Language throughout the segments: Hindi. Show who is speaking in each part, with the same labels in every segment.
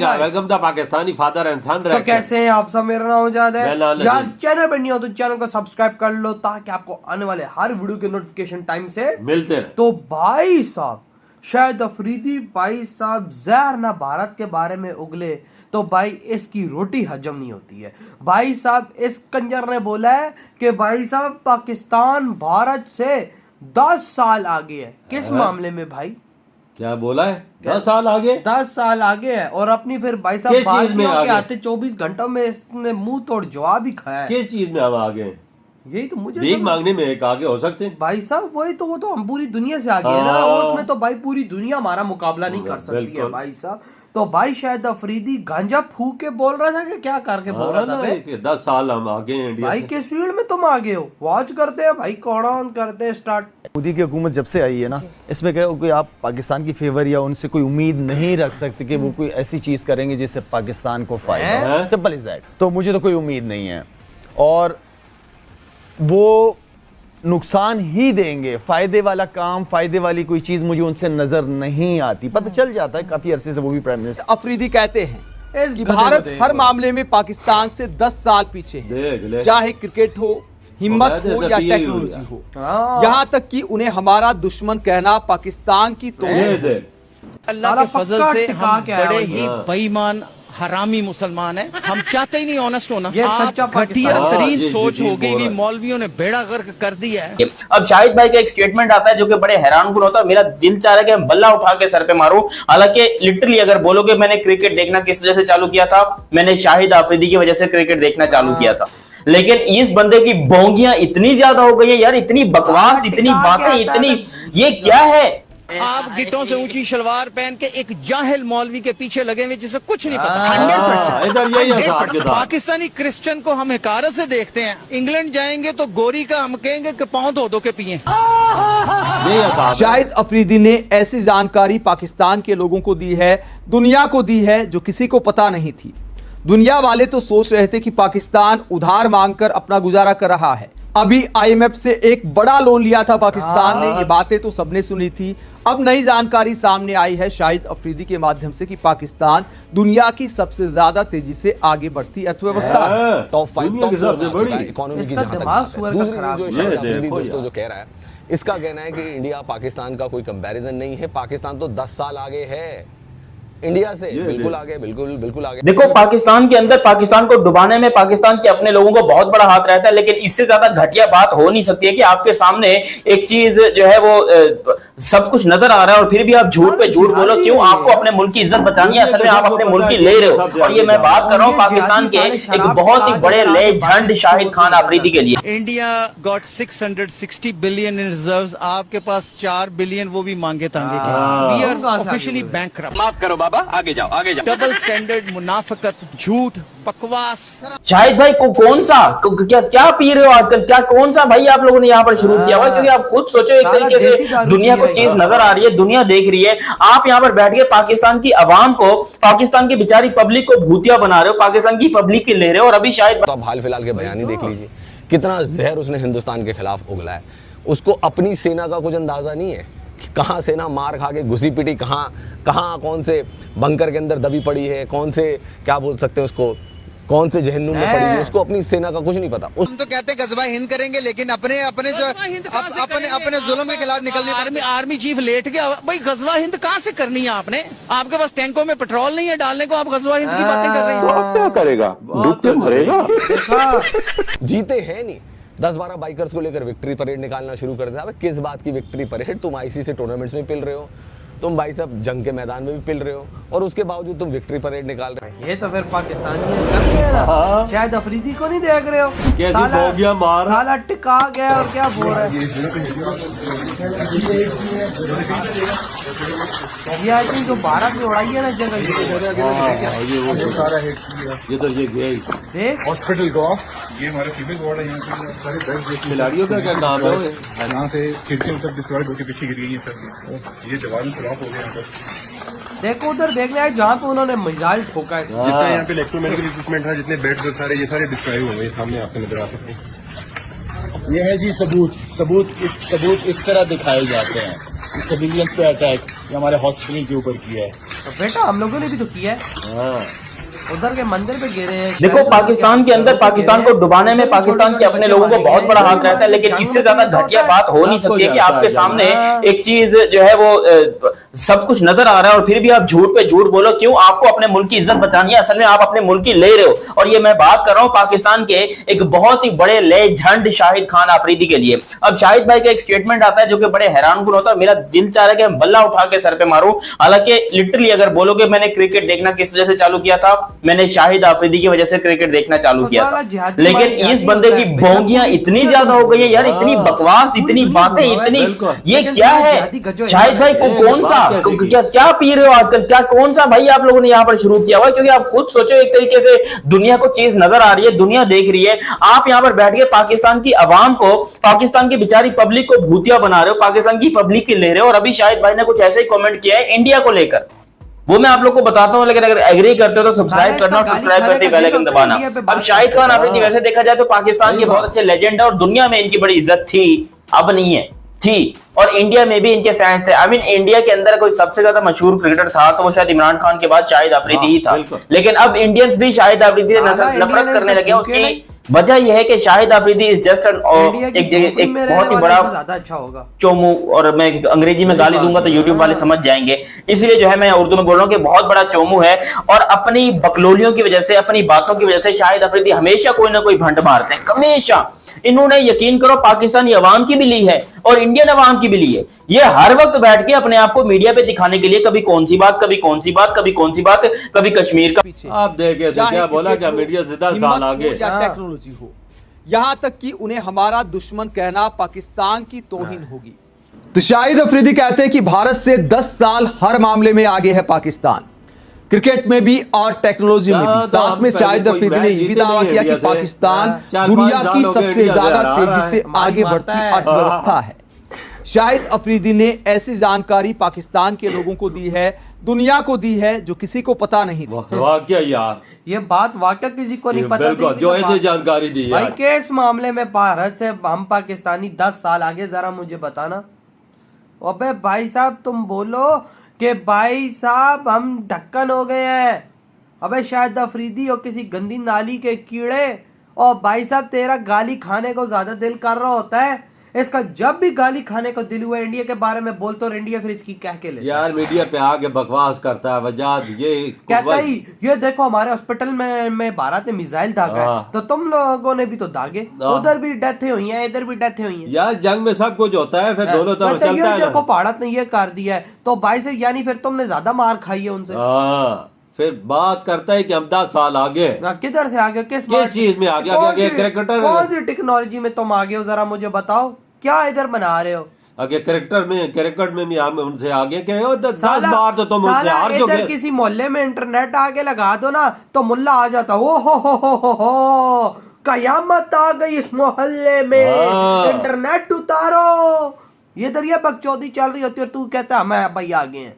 Speaker 1: Welcome the Pakistani father and son.
Speaker 2: तो कैसे हैं आप सब? मेरा नाम उजाद है यार। चैनल पर नहीं हो तो चैनल को सब्सक्राइब कर लो ताकि आपको आने वाले हर वीडियो के नोटिफिकेशन टाइम से मिलते रहे। तो भाई साहब शाहिद अफरीदी भाई साहब जहर ना भारत के बारे में उगले तो भाई इसकी रोटी हजम नहीं होती है। भाई साहब इस कंजर ने बोला है कि भाई साहब पाकिस्तान भारत से 10 साल आगे है। किस मामले में भाई?
Speaker 1: क्या बोला है? 10 साल आगे?
Speaker 2: 10 साल आगे है। और अपनी फिर भाई साहब भारतीयों के आते 24 घंटों में इसने मुंह तोड़ जवाब ही खाया है।
Speaker 1: किस चीज में हम आगे हैं?
Speaker 2: यही तो मुझे
Speaker 1: भीख मांगने में एक आगे हो सकते हैं
Speaker 2: भाई साहब। वही तो, वो तो हम पूरी दुनिया से आगे है ना। उसमें तो भाई पूरी दुनिया हमारा मुकाबला नहीं कर सकती है भाई साहब। तो भाई शायद अफरीदी गांजा फूक के बोल रहा था कि क्या करके बोल रहा था कि
Speaker 1: 10 साल हम आगे हैं इंडिया
Speaker 2: भाई। किस फील्ड में तुम आगे हो? वॉच करते हैं भाई, कौन करते हैं स्टार्ट।
Speaker 3: मोदी की हुकूमत जब से आई है ना, इसमें क्या कोई आप पाकिस्तान की फेवर या उनसे कोई उम्मीद नहीं रख सकते कि वो कोई ऐसी चीज करेंगे जिससे पाकिस्तान को फायदा। Simple is that. तो मुझे तो कोई उम्मीद नहीं है और वो नुकसान ही देंगे। फायदे वाला काम, फायदे वाली कोई चीज मुझे उनसे नजर नहीं आती। पता चल जाता है काफी अरसे से वो भी प्राइम मिनिस्टर।
Speaker 4: अफरीदी कहते हैं कि भारत हर मामले में पाकिस्तान से 10 साल पीछे है, चाहे क्रिकेट हो, हिम्मत हो या टेक्नोलॉजी हो। यहाँ तक कि उन्हें हमारा दुश्मन कहना पाकिस्तान की तोड़।
Speaker 5: अल्लाह के फजल से हम बड़े ही बेईमान हरामी मुसलमान है। हम चाहते ही नहीं ऑनेस्ट होना। आप घटिया तरीन सोच हो गई, मौलवियों ने बेड़ा गर्क कर दिया है।
Speaker 6: अब शाहिद भाई का एक स्टेटमेंट आता है जो कि बड़े हैरानकुन होता है। मेरा दिल चाह रहा है कि मैं बल्ला उठा के सर पे मारूं। हालांकि लिटरली अगर बोलोगे मैंने क्रिकेट देखना किस वजह से चालू किया था, मैंने शाहिद अफरीदी की वजह से क्रिकेट देखना चालू किया था। लेकिन इस बंदे की बोंगियां इतनी ज्यादा हो गई है यार, इतनी बकवास, इतनी बातें, इतनी ये क्या है?
Speaker 5: आप गिट्टों से ऊंची शलवार पहन के एक जाहिल मौलवी के पीछे लगे हुए जिसे कुछ नहीं पता। 100% पाकिस्तानी क्रिश्चियन को हम हिकारत से देखते हैं। इंग्लैंड जाएंगे तो गोरी का हम कहेंगे कि पांव धो धो के पिए।
Speaker 4: शाहिद अफरीदी ने ऐसी जानकारी पाकिस्तान के लोगों को दी है, दुनिया को दी है, जो किसी को पता नहीं थी। दुनिया वाले तो सोच रहे थे कि पाकिस्तान उधार मांगकर अपना गुजारा कर रहा है। अभी IMF से एक बड़ा लोन लिया था पाकिस्तान ने। ये बातें तो सबने सुनी थी। अब नई जानकारी सामने आई है शाहिद अफरीदी के माध्यम से कि पाकिस्तान दुनिया की सबसे ज्यादा तेजी से आगे बढ़ती अर्थव्यवस्था है।
Speaker 7: टॉप 5 इकोनॉमी की जहां तक दूसरी जो शाहिद अफरीदी दोस्तों जो कह रहा है, इसका कहना है कि इंडिया पाकिस्तान का कोई कंपैरिजन नहीं है। पाकिस्तान तो 10 साल आगे है इंडिया से, बिल्कुल आगे, बिल्कुल आगे।
Speaker 6: देखो पाकिस्तान के अंदर पाकिस्तान को डुबाने में पाकिस्तान के अपने लोगों को बहुत बड़ा हाथ रहता है, लेकिन इससे ज्यादा घटिया बात हो नहीं सकती है कि आपके सामने एक चीज जो है वो सब कुछ नजर आ रहा है और फिर भी आप झूठ पे झूठ बोलो। क्यों? आपको अपने मुल्क की इज्जत बचानी है, असल में आप अपने मुल्क की ले रहे हो। और ये मैं बात कर रहा हूँ पाकिस्तान के एक बहुत ही बड़े लेजेंड शाहिद खान अफरीदी के लिए।
Speaker 5: India got 660 billion in reserves. आपके पास 4 बिलियन वो भी मांगे तांगे के। We are officially bankrupt.
Speaker 8: माफ करो बाबा, आगे जाओ, आगे जाओ।
Speaker 5: डबल स्टैंडर्ड, मुनाफिकत, झूठ, बकवास।
Speaker 6: शाहिद भाई को कौन सा क्या पी रहे हो आजकल? क्या कौन सा भाई आप लोगों ने यहाँ पर शुरू किया हुआ? क्योंकि आप खुद सोचो, एक तरीके से दुनिया को चीज नजर आ रही है, दुनिया देख रही है। आप यहाँ पर बैठ के पाकिस्तान की आवाम को, पाकिस्तान की बेचारी पब्लिक को भूतिया बना रहे हो, पाकिस्तान की पब्लिक की ले रहे हो। और अभी शायद
Speaker 7: तो आप हाल फिलहाल के बयान ही देख लीजिए, कितना जहर उसने हिंदुस्तान के खिलाफ उगला है। उसको अपनी सेना का कुछ अंदाजा नहीं है। कहाँ सेना मार खा के घुसी पिटी, कहाँ कौन से बंकर के अंदर दबी पड़ी है, कौन से क्या बोल सकते हैं उसको, कौन से जहन्नुम में पड़ी है, उसको अपनी सेना का कुछ नहीं पता।
Speaker 5: हम तो कहते हैं गजवा हिंद करेंगे, लेकिन अपने जुल्म के खिलाफ निकलने। आर्मी चीफ लेट गया भाई। गजवा हिंद कहाँ से करनी है आपने? आपके पास टैंकों में पेट्रोल नहीं है डालने को, आप गजवा हिंद की बातें कर रहे हैं।
Speaker 1: क्या करेगा? डूब के मरेगा।
Speaker 7: जीते हैं नहीं। 10-12 बाइकर्स को लेकर विक्ट्री परेड निकालना शुरू कर दिया। किस बात की विक्ट्री परेड? तुम ICC टूर्नामेंट्स में पिल रहे हो, तुम भाई साहब जंग के मैदान में भी पिल रहे हो, और उसके बावजूद तुम विक्ट्री परेड निकाल रहे हो।
Speaker 2: ये तो फिर पाकिस्तानी शायद अफरीदी को नहीं देख रहे हो? साला टिका गया और क्या बोल रहा है ये? आई थिंक जो भारत में उड़ाई है ना जगह,
Speaker 1: ये तो ये
Speaker 2: देख
Speaker 9: हॉस्पिटल को ये हमारा फीमेल वार्ड है। यहाँ पे सारे बेड
Speaker 1: खिलाड़ियों का क्या नाम है?
Speaker 9: यहाँ से खिड़कियाँ सब डिस्ट्रॉयड होकर पीछे गिर गई हैं सब। ये जवान खराब हो गए यहाँ पर।
Speaker 2: देखो उधर देख लिया जहाँ पे उन्होंने मिसाइल ठोका है।
Speaker 9: जितना यहाँ पे इलेक्ट्रोमेडिकल इक्विपमेंट है, जितने बेड सारे ये सारे डिस्ट्रॉय हो गए। सामने आपको नजर आ सकते हैं।
Speaker 8: ये है जी सबूत इस तरह दिखाए जाते हैं। सिविलियंस पे अटैक हमारे हॉस्पिटल के ऊपर किया है।
Speaker 2: तो बेटा हम लोगों ने भी तो किया है, उधर के मंदिर पे गिरे हैं।
Speaker 6: देखो पाकिस्तान के अंदर पाकिस्तान को डुबाने में पाकिस्तान के अपने लोगों को बहुत बड़ा हाथ रहता है, लेकिन इससे ज्यादा घटिया बात हो नहीं सकती है कि आपके सामने एक चीज जो है वो सब कुछ नजर आ रहा है और फिर भी आप झूठ पे झूठ बोलो। क्यों? आपको अपने मुल्क की इज्जत बचानी है, असल में आप अपने मुल्क की ले रहे हो। और ये मैं बात कर रहा हूं पाकिस्तान के एक बहुत ही बड़े लेजेंड शाहिद खान आफरीदी के लिए। अब शाहिद भाई का एक स्टेटमेंट आता है जो कि बड़े हैरानकुन होता है, मेरा दिल चाह रहा है कि मैं बल्ला उठा के सर पे मारूं। हालांकि लिटरली अगर बोलोगे मैंने क्रिकेट देखना किस वजह से चालू किया था, मैंने शाहिद आफरीदी की वजह से क्रिकेट देखना चालू किया था। लेकिन इस बंदे की भोंगियां इतनी ज्यादा हो गई है यार, इतनी बकवास, इतनी बातें, इतनी ये क्या है? शाहिद भाई को कौन सा क्या पी रहे हो आजकल? क्या कौन सा भाई आप लोगों ने यहाँ पर शुरू किया हुआ? क्योंकि आप खुद सोचो, एक तरीके से दुनिया को चीज नजर आ रही है, दुनिया देख रही है, आप यहाँ पर बैठ के पाकिस्तान की आवाम को, पाकिस्तान की बेचारी पब्लिक को भूतिया बना रहे हो, पाकिस्तान की पब्लिक की ले रहे हो। और अभी शाहिद भाई ने कुछ ऐसे ही कमेंट किया है इंडिया को लेकर, वो मैं आप लोग को बताता हूं, लेकिन अगर एग्री करते हो तो सब्सक्राइब करना और सब्सक्राइब करते बेल आइकन दबाना। अब शाहिद खान आफरीदी वैसे देखा जाए तो पाकिस्तान के बहुत अच्छे लेजेंड है और दुनिया में इनकी बड़ी इज्जत थी, अब नहीं है, थी। और इंडिया में भी इनके फैंस थे। आई मीन इंडिया के अंदर कोई सबसे ज्यादा मशहूर क्रिकेटर था तो वो शायद इमरान खान के बाद शाहिद आफरीदी ही था। लेकिन अब इंडियंस भी शाहिद आफरीदी से नफरत करने लगे। उसकी वजह यह है कि शाहिद आफरीदी इज जस्ट एक बहुत ही बड़ा
Speaker 2: अच्छा होगा
Speaker 6: चोमू, और मैं अंग्रेजी में गाली दूंगा तो यूट्यूब वाले समझ जाएंगे, इसलिए जो है मैं उर्दू में बोल रहा हूँ कि बहुत बड़ा चोमू है। और अपनी बकलोलियों की वजह से, अपनी बातों की वजह से शाहिद आफरीदी हमेशा कोई ना कोई भंड मारते हैं, हमेशा। इन्होंने यकीन करो पाकिस्तानी अवाम की भी ली है और इंडियन अवाम की भी ली है। ये हर वक्त बैठ के अपने आप को मीडिया पे दिखाने के लिए कभी कौन सी बात, कभी कौन सी बात, कभी कौन सी बात, कभी कश्मीर का
Speaker 4: पीछे
Speaker 1: आप देखे तो क्या बोला, क्या मीडिया से 10 साल आगे
Speaker 4: या टेक्नोलॉजी हो, यहां तक कि उन्हें हमारा दुश्मन कहना पाकिस्तान की तौहीन होगी। तो शाहिद अफरीदी कहते हैं कि भारत से 10 साल हर मामले में आगे है पाकिस्तान, क्रिकेट में भी और टेक्नोलॉजी में भी। साथ में शाहिद अफरीदी ने यह भी दावा किया कि पाकिस्तान दुनिया की सबसे ज्यादा तेजी से आगे बढ़ती अर्थव्यवस्था है। शाहिद अफरीदी ने ऐसी जानकारी पाकिस्तान के लोगों को दी है, दुनिया को दी है, जो किसी को पता नहीं थी।
Speaker 1: वाकया यार,
Speaker 2: ये बात वाकई किसी को नहीं पता थी,
Speaker 1: जो ऐसी जानकारी दी
Speaker 2: भाई के इस मामले में भारत से हम पाकिस्तानी 10 साल आगे, जरा मुझे बताना। अबे भाई साहब तुम बोलो कि भाई साहब हम ढक्कन हो गए हैं। अबे शाहिद अफरीदी और किसी गंदी नाली के कीड़े, और भाई साहब तेरा गाली खाने को ज्यादा दिल कर रहा होता है, इसका जब भी गाली खाने को दिल हुआ इंडिया के बारे में बोलते और इंडिया फिर इसकी कह के ले
Speaker 1: यार मीडिया पे आके बकवास करता है वजाद। ये
Speaker 2: कहता ही ये देखो हमारे हॉस्पिटल में भारत ने मिसाइल दागा है, तो तुम लोगों ने भी तो दागे, उधर भी डेथें हुई हैं, इधर भी डेथें हुई हैं।
Speaker 1: यार जंग में सब कुछ होता है, फिर दोनों तरफ चलता है।
Speaker 2: देखो भारत ने ये कर दिया है तो भाई से, यानी फिर तुमने ज्यादा मार खाई है उनसे।
Speaker 1: फिर बात करता है कि हम 10 साल आगे।
Speaker 2: किधर से आगे, किस
Speaker 1: चीज में आगे? क्रिकेटर
Speaker 2: कौन सी टेक्नोलॉजी में तुम आगे हो, जरा मुझे बताओ, क्या इधर बना रहे हो?
Speaker 1: आगे क्रिकेट में भी हम उनसे आगे गए हो, 10 बार तो तुम उनसे हार चुके।
Speaker 2: इधर किसी मोहल्ले में इंटरनेट आगे लगा दो ना तो मुल्ला आ जाता, ओ हो कयामत आ गई इस मोहल्ले में, इंटरनेट उतारो। ये इधर ये बकचोदी चल रही होती है और तू कहता है मैं भाई आगे हैं।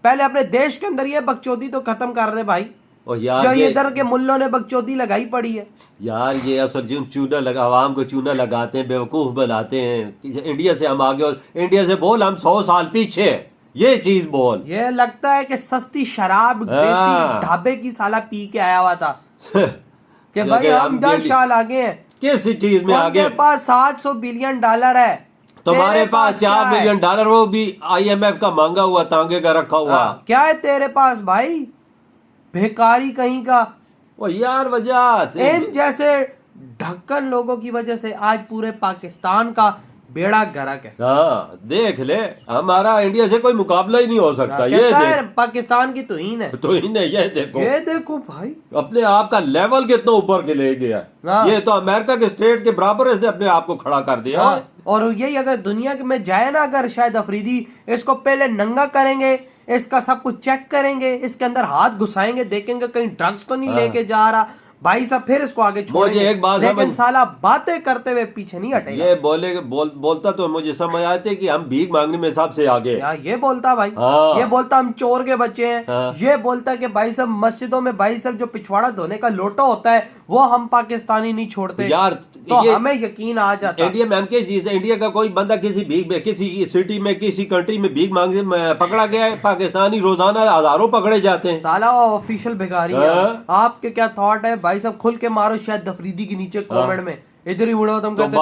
Speaker 2: पहले अपने देश के अंदर ये बकचोदी तो खत्म कर दे भाई, जो इधर के मुल्लों ने बकचोदी लगाई पड़ी है।
Speaker 1: यार ये असल चूना लगा, आवाम को चूना लगाते हैं, बेवकूफ बनाते हैं। इंडिया से हम आगे, और इंडिया से बोल हम 100 साल पीछे, ये चीज बोल।
Speaker 2: ये लगता है कि सस्ती शराब ढाबे की साला पी के आया हुआ था कि भाई हम 10 साल आगे हैं।
Speaker 1: किस चीज में आगे?
Speaker 2: उनके पास $700 बिलियन है,
Speaker 1: तुम्हारे पास $4 बिलियन, वो भी IMF का मांगा हुआ, तांगे का रखा हुआ।
Speaker 2: क्या है तेरे पास भाई? भिखारी कहीं का।
Speaker 1: ओ यार वजह
Speaker 2: इन जैसे ढक्कन लोगों की वजह से आज पूरे पाकिस्तान का बेड़ा गर्क है।
Speaker 1: हाँ देख ले, हमारा इंडिया से कोई मुकाबला ही नहीं हो सकता। ये
Speaker 2: पाकिस्तान की तोहीन है,
Speaker 1: तोहीन है। ये देखो
Speaker 2: भाई,
Speaker 1: अपने आप का लेवल कितना ऊपर के ले गया। ये तो अमेरिका के स्टेट के बराबर इसने अपने आप को खड़ा कर दिया।
Speaker 2: और यही अगर दुनिया में जाए ना, अगर शायद अफरीदी इसको पहले नंगा करेंगे, इसका सब कुछ चेक करेंगे, इसके अंदर हाथ घुसाएंगे, देखेंगे कहीं ड्रग्स तो नहीं लेके जा रहा भाई साहब, फिर इसको आगे छोड़ेंगे।
Speaker 1: मुझे एक बात,
Speaker 2: लेकिन साला बातें करते हुए पीछे नहीं हटेगा।
Speaker 1: ये बोलता तो मुझे समझ आते कि हम भीख मांगने में सबसे आगे।
Speaker 2: ये बोलता भाई, ये बोलता हम चोर के बच्चे हैं। ये बोलता कि भाई साहब मस्जिदों में भाई साहब जो पिछवाड़ा धोने का लोटा होता है वो हम पाकिस्तानी नहीं छोड़ते
Speaker 1: यार,
Speaker 2: तो हमें यकीन आ जाता।
Speaker 1: इंडिया में हम क्या चीज है, इंडिया का कोई बंदा किसी सिटी में किसी कंट्री में भीख मांगे पकड़ा गया है, पाकिस्तानी रोजाना हजारों पकड़े जाते हैं।
Speaker 2: साला ऑफिशियल भिखारी है। आपके क्या थॉट है भाई साहब, खुल के मारो शायद अफरीदी के नीचे कमेंट में, इधर ही उड़ो तुम कहते